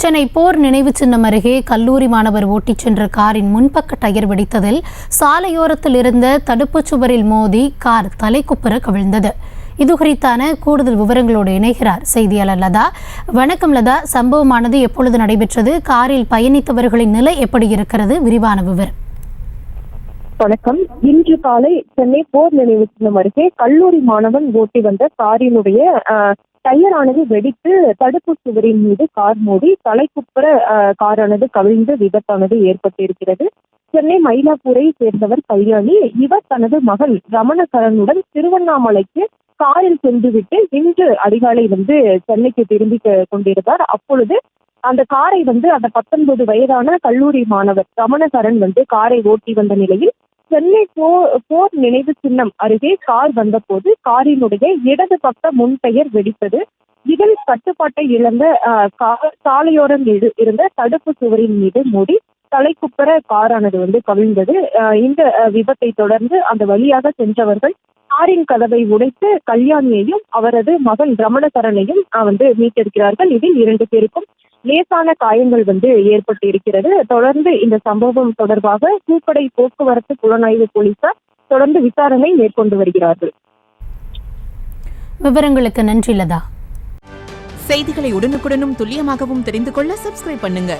சென்னை போர் நினைவு சின்னம் அருகே கல்லூரி மாணவர் ஓட்டிச் சென்ற காரின் முன்பக்க டயர் வெடித்ததில் சாலையோரத்தில் இருந்த தடுப்புச் சுவரில் மோதி கார் தலைக்குப்புற கவிழ்ந்தது. இது குறித்தான கூடுதல் விவரங்களோடு இணைகிறார் செய்தியாளர் லதா. வணக்கம் லதா, சம்பவமானது எப்பொழுது நடைபெற்றது? காரில் பயணித்தவர்களின் நிலை எப்படி இருக்கிறது? விரிவான விவரம். வணக்கம். இன்று காலை சென்னை போர் நினைவு சின்னம் அருகே கல்லூரி மாணவன் ஓட்டி வந்த காரினுடைய டயரானது வெடித்து தடுப்பு சுவரின் மீது கார் மோதி தலைக்குப்புற காரானது கவிழ்ந்து விபத்தானது ஏற்பட்டிருக்கிறது. சென்னை மயிலாப்பூரை சேர்ந்தவர் கல்யாணி. இவர் தனது மகன் ரமணகரனுடன் திருவண்ணாமலைக்கு காரில் சென்றுவிட்டு இன்று அதிகாலை சென்னைக்கு திரும்பி கொண்டிருந்தார். அப்பொழுது அந்த காரை அந்த 19 வயதான கல்லூரி மாணவர் ரமணகரன் காரை ஓட்டி வந்த நிலையில் சென்னை போர் நினைவு சின்னம் அருகே கார் வந்தபோது காரினுடைய இடது பக்க முன் டயர் வெடித்தது. இதில் கட்டுப்பாட்டை இழந்த கார் சாலையோரம் இருந்த தடுப்பு சுவரின் மீது மோதி தலைக்குப்புற காரானது கவிழ்ந்தது. இந்த விபத்தை தொடர்ந்து அந்த வழியாக சென்றவர்கள் காரின் கதவை உடைத்து கல்யாணியையும் அவரது மகன் ரமணகரனையும் மீட்டிருக்கிறார்கள். இதில் 2 பேருக்கும் லேசான காயங்கள் ஏற்பட்டு இருக்கிறது. தொடர்ந்து இந்த சம்பவம் தொடர்பாக பூப்படை போக்குவரத்து புலனாய்வு போலீசார் தொடர்ந்து விசாரணை மேற்கொண்டு வருகிறார்கள். விவரங்களுக்கு நன்றி லதா. செய்திகளை உடனுக்குடனும் துல்லியமாகவும் தெரிந்து கொள்ள சப்ஸ்கிரைப் பண்ணுங்க.